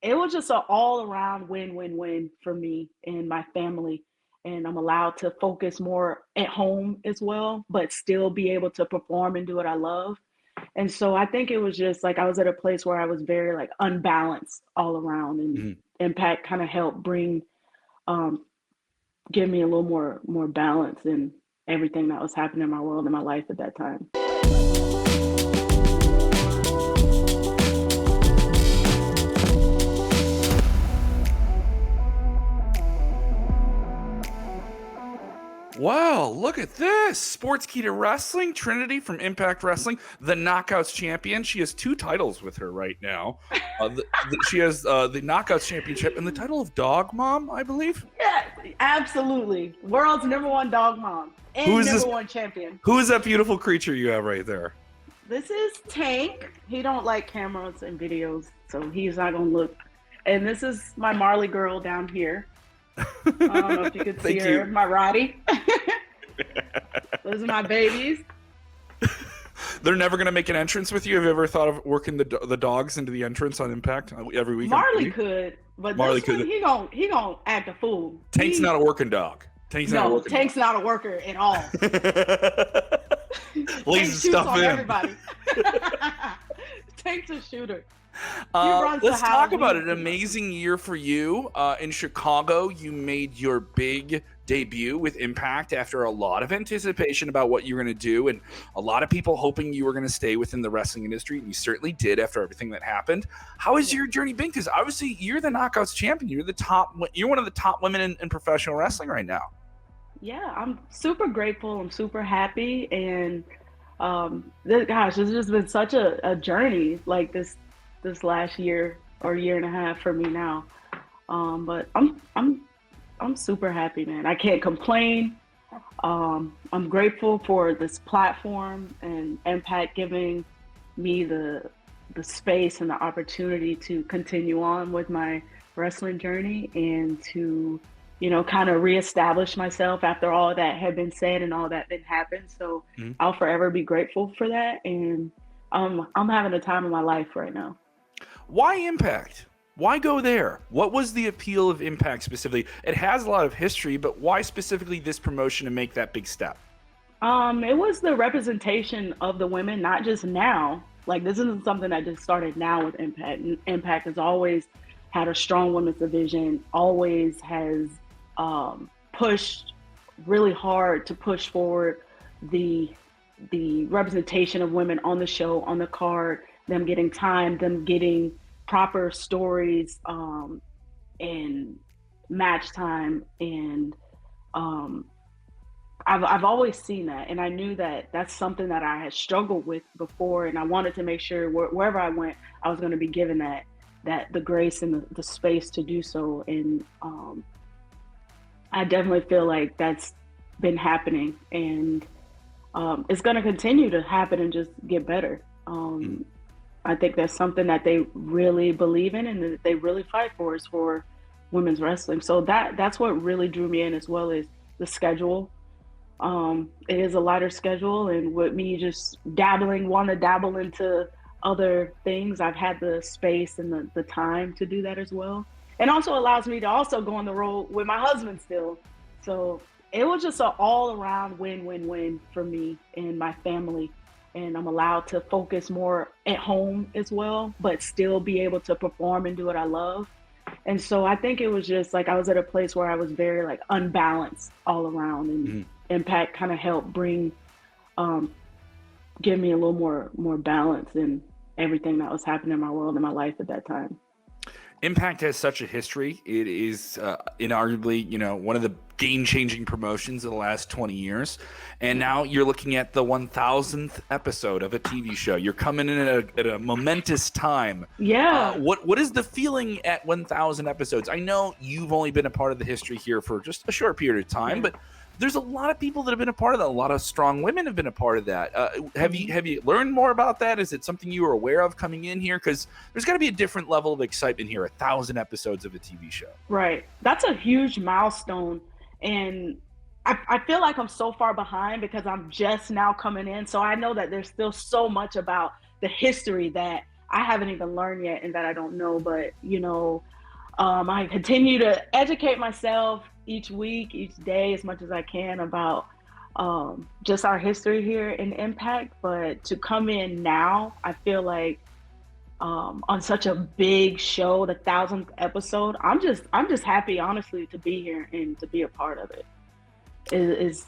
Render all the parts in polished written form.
it was just an all around win win win for me and my family. And I'm allowed to focus more at home as well, but still be able to perform and do what I love. And so I think it was just like I was at a place where I was very like unbalanced all around, and Mhm. Impact kind of helped bring um, give me a little more balance in everything that was happening in my world and my life at that time. Wow, look at this. SportsKeeda Wrestling, Trinity from Impact Wrestling, the Knockouts champion. She has 2 titles with her right now. She has the Knockouts championship and the title of Dog Mom, I believe. Yeah, absolutely. World's #1 dog mom Who and is this? #1 champion. Who is that beautiful creature you have right there? This is Tank. He don't like cameras and videos, so he's not gonna look. And this is my Marley girl down here. I don't know if you could see Thank her. you. My Roddy. Those are my babies. They're never going to make an entrance with you. Have you ever thought of working the dogs into the entrance on Impact every week? Marley could, but Marley this one, could. he gonna act a fool. Tank's not a working dog. Tank's not a working Tank's not a worker at all. Lays Tank stuff shoots on in. everybody. Tank's a shooter. runs Let's to talk about Halloween. an amazing year for you. In Chicago, you made your big debut with Impact after a lot of anticipation about what you were going to do, and a lot of people hoping you were going to stay within the wrestling industry, and you certainly did after everything that happened. How has your journey been? Because obviously you're the Knockouts champion. You're one of the top women in professional wrestling right now. Yeah, I'm super grateful. I'm super happy, and gosh, it's just been such a journey. Like this last year or year and a half for me now. But I'm super happy, man. I can't complain. I'm grateful for this platform and Impact giving me the space and the opportunity to continue on with my wrestling journey and to, kind of reestablish myself after all that had been said and all that had happened. So Mhm. I'll forever be grateful for that. And I'm having the time of my life right now. Why Impact? Why go there? What was the appeal of Impact specifically? It has a lot of history, but why specifically this promotion to make that big step? It was the representation of the women, not just now. Like this isn't something that just started now with Impact. Impact has always had a strong women's division, always has pushed really hard to push forward the representation of women on the show, on the card, them getting time, them getting proper stories and match time, and I've always seen that, and I knew that that's something that I had struggled with before, and I wanted to make sure wherever I went, I was going to be given that the grace and the space to do so, and I definitely feel like that's been happening, and it's going to continue to happen and just get better. I think that's something that they really believe in and that they really fight for is for women's wrestling. So that's what really drew me in, as well as the schedule. It is a lighter schedule, and with me just want to dabble into other things, I've had the space and the time to do that as well. And also allows me to also go on the road with my husband still. So it was just an all around win-win-win for me and my family. And I'm allowed to focus more at home as well, but still be able to perform and do what I love. And so I think it was just like I was at a place where I was very like unbalanced all around, and Impact kind of helped give me a little more balance in everything that was happening in my world and my life at that time. Impact has such a history. It is inarguably, one of the game-changing promotions of the last 20 years. And now you're looking at the 1,000th episode of a TV show. You're coming in at a momentous time. Yeah. What is the feeling at 1,000 episodes? I know you've only been a part of the history here for just a short period of time, but there's a lot of people that have been a part of that. A lot of strong women have been a part of that. Have you learned more about that? Is it something you were aware of coming in here? Because there's got to be a different level of excitement here. 1,000 episodes of a TV show. Right. That's a huge milestone. And I feel like I'm so far behind because I'm just now coming in. So I know that there's still so much about the history that I haven't even learned yet and that I don't know. But, I continue to educate myself each week, each day, as much as I can about just our history here in Impact. But to come in now, I feel like on such a big show, the 1,000th episode, I'm just happy, honestly, to be here and to be a part of it. It's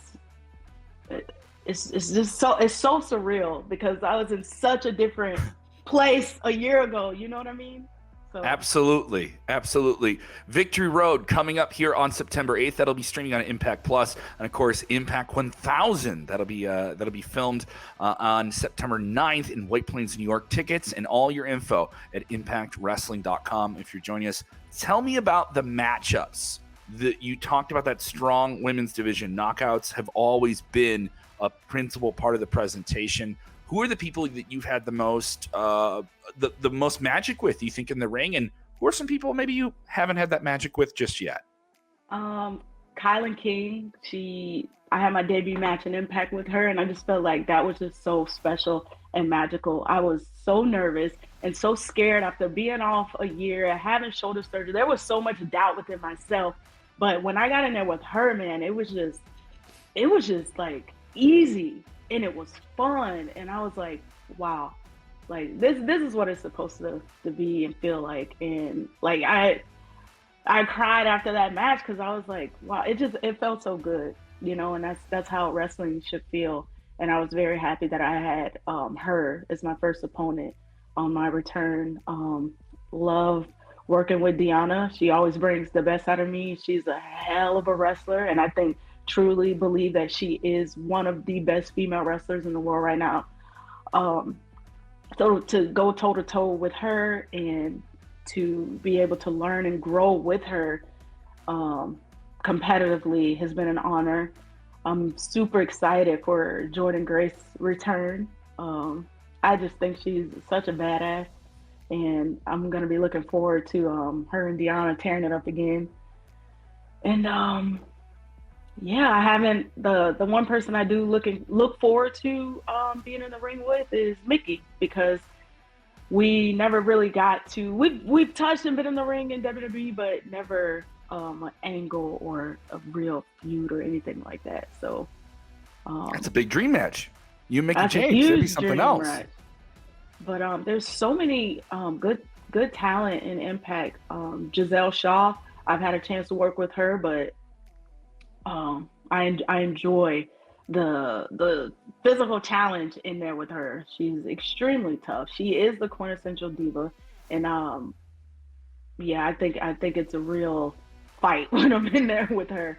just so surreal because I was in such a different place a year ago. You know what I mean? So. Absolutely. Victory Road coming up here on September 8th. That'll be streaming on Impact Plus, and of course Impact 1000. That'll be filmed on September 9th in White Plains, New York. Tickets and all your info at impactwrestling.com. If you're joining us, tell me about the matchups. You talked about that strong women's division. Knockouts have always been a principal part of the presentation. Who are the people that you've had the most most magic with, you think, in the ring? And who are some people maybe you haven't had that magic with just yet? Kylan King. I had my debut match in Impact with her, and I just felt like that was just so special and magical. I was so nervous and so scared after being off a year, having shoulder surgery. There was so much doubt within myself. But when I got in there with her, man, it was just like easy. And it was fun, and I was like, "Wow, like this is what it's supposed to be and feel like." And like I cried after that match because I was like, "Wow, it felt so good," And that's how wrestling should feel. And I was very happy that I had her as my first opponent on my return. Love working with Deanna. She always brings the best out of me. She's a hell of a wrestler, and I think. Truly believe that she is one of the best female wrestlers in the world right now. So to go toe to toe with her and to be able to learn and grow with her competitively has been an honor. I'm super excited for Jordynne Grace's return. I just think she's such a badass, and I'm gonna be looking forward to her and Deanna tearing it up again. And yeah, I haven't. The one person I do look forward to being in the ring with is Mickie, because we never really got to. We've touched and been in the ring in WWE, but never an angle or a real feud or anything like that. So that's a big dream match. You and Mickie James, that'd be something else. Match. But there's so many good talent in Impact. Giselle Shaw, I've had a chance to work with her, but. I enjoy the physical challenge in there with her. She's extremely tough. She is the quintessential diva, and yeah, I think it's a real fight when I'm in there with her.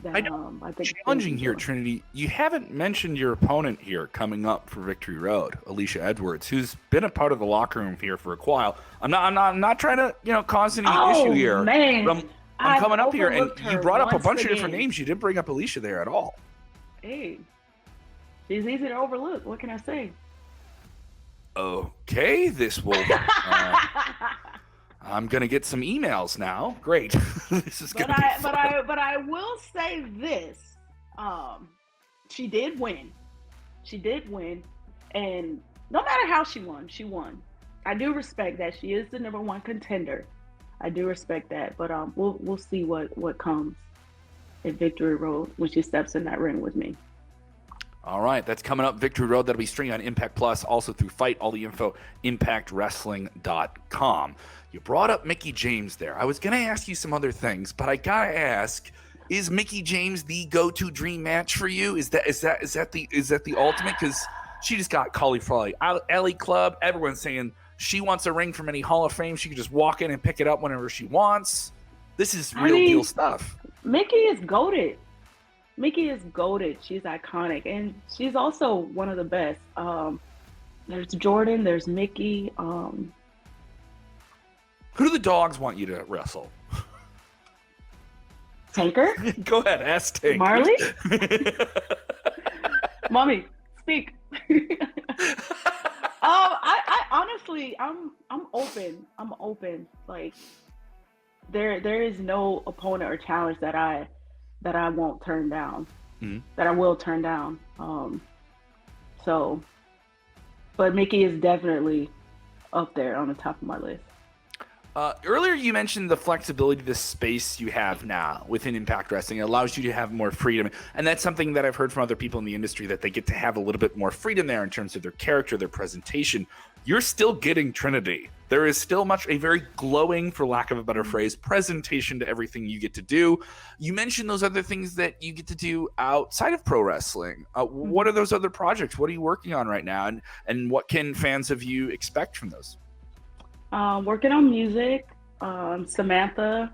I think challenging here, Trinity. You haven't mentioned your opponent here coming up for Victory Road, Alicia Edwards, who's been a part of the locker room here for a while. I'm not trying to cause any issue here. Man. I'm coming up here, and you brought up a bunch of different names. You didn't bring up Alicia there at all. Hey, she's easy to overlook. What can I say? Okay, this will. I'm gonna get some emails now. Great, this is gonna be fun. But I will say this: she did win. And no matter how she won. I do respect that she is the #1 contender. I do respect that, but we'll see what comes at Victory Road when she steps in that ring with me. All right, that's coming up. Victory Road, that'll be streaming on Impact Plus, also through Fight. All the info, impactwrestling.com. You brought up Mickie James there. I was going to ask you some other things, but I got to ask, is Mickie James the go-to dream match for you? Is that the ultimate? Because she just got cauliflower alley club. Everyone's saying she wants a ring from any Hall of Fame. She can just walk in and pick it up whenever she wants. This is real deal stuff. Mickie is goated. She's iconic, and she's also one of the best. There's Jordynne, there's Mickie. Who do the dogs want you to wrestle? Tanker? Go ahead, ask Tanker. Marley? Mommy, speak. I honestly, I'm open. Like there is no opponent or challenge that I won't turn down. Mm-hmm. That I will turn down. But Mickie is definitely up there on the top of my list. Earlier, you mentioned the flexibility, the space you have now within Impact Wrestling. It allows you to have more freedom. And that's something that I've heard from other people in the industry, that they get to have a little bit more freedom there in terms of their character, their presentation. You're still getting Trinity. There is still a very glowing, for lack of a better phrase, presentation to everything you get to do. You mentioned those other things that you get to do outside of pro wrestling. What are those other projects? What are you working on right now? And what can fans of you expect from those? Working on music. Samantha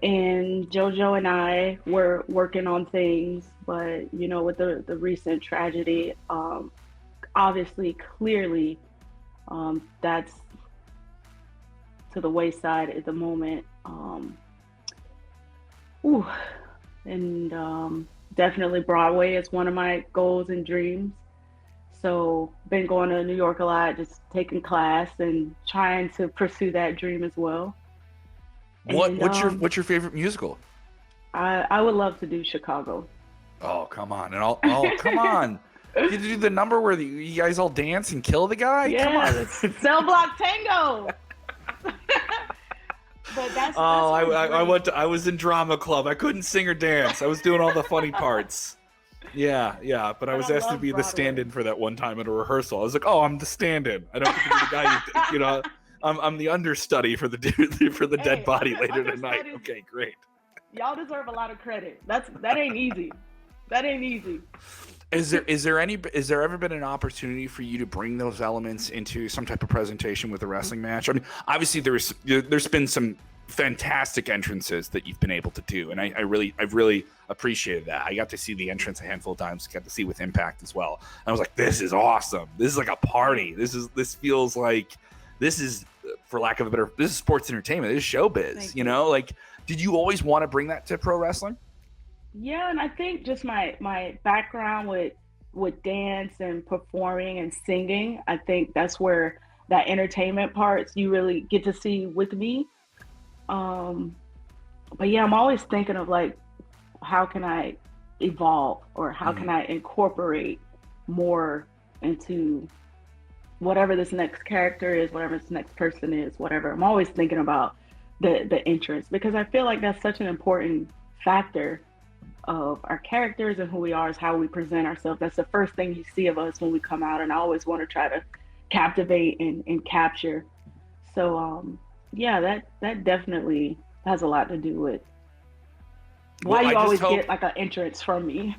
and JoJo and I were working on things, but with the recent tragedy, obviously, clearly, that's to the wayside at the moment. Definitely Broadway is one of my goals and dreams. So been going to New York a lot, just taking class and trying to pursue that dream as well. What's your favorite musical? I would love to do Chicago. Oh, come on. Come on. You do the number where you guys all dance and kill the guy? Yeah, come on. Cell Block Tango. But that's I was in drama club. I couldn't sing or dance. I was doing all the funny parts. Yeah, but I was asked to be the stand-in for that one time at a rehearsal. I was like, "Oh, I'm the stand-in. I don't get to be the guy. I'm the understudy for the dead body later tonight." Okay, great. Y'all deserve a lot of credit. That ain't easy. That ain't easy. Is there ever been an opportunity for you to bring those elements into some type of presentation with a wrestling match? I mean, obviously there's been some fantastic entrances that you've been able to do, and I've really appreciated that. I got to see the entrance a handful of times, got to see with Impact as well. And I was like, this is awesome. This is like a party. This feels like this is, for lack of a better, this is sports entertainment. This is showbiz. Like, did you always want to bring that to pro wrestling? Yeah, and I think just my background with dance and performing and singing, I think that's where that entertainment parts you really get to see with me. But yeah, I'm always thinking of like, how can I evolve, or how can I incorporate more into whatever this next character is, whatever this next person is, whatever. I'm always thinking about the entrance, because I feel like that's such an important factor of our characters and who we are, is how we present ourselves. That's the first thing you see of us when we come out, and I always want to try to captivate and capture. So yeah, that definitely has a lot to do with why you always get like an entrance from me.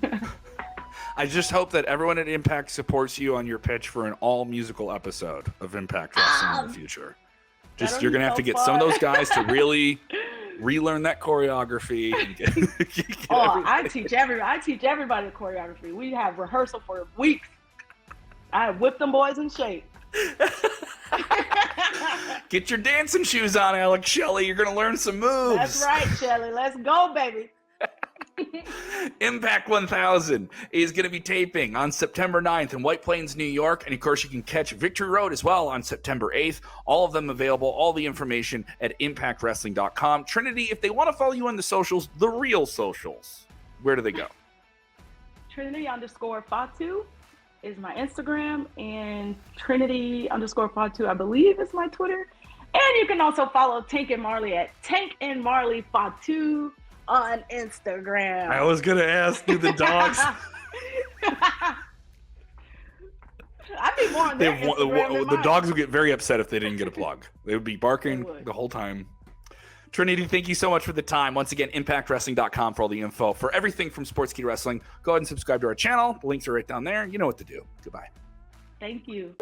I just hope that everyone at Impact supports you on your pitch for an all musical episode of Impact Wrestling in the future. You're gonna have to get some of those guys to really relearn that choreography. And I teach everybody the choreography. We have rehearsal for weeks. I whip them boys in shape. Get your dancing shoes on, Alex Shelley. You're gonna learn some moves. That's right, Shelley. Let's go, baby. Impact 1000 is going to be taping on September 9th in White Plains, New York. And of course, you can catch Victory Road as well on September 8th. All of them available, all the information at impactwrestling.com. Trinity, if they want to follow you on the socials, the real socials, where do they go? Trinity_Fatu is my Instagram, and Trinity_Fatu, I believe, is my Twitter. And you can also follow Tank and Marley at Tank and Marley Fatu on Instagram. I was gonna ask, do the dogs? I'd be more on their Instagram the dogs would get very upset if they didn't get a plug. They would be barking the whole time. Trinity, thank you so much for the time. Once again, impactwrestling.com for all the info. For everything from SportsKeeda Wrestling, go ahead and subscribe to our channel. The links are right down there. You know what to do. Goodbye. Thank you.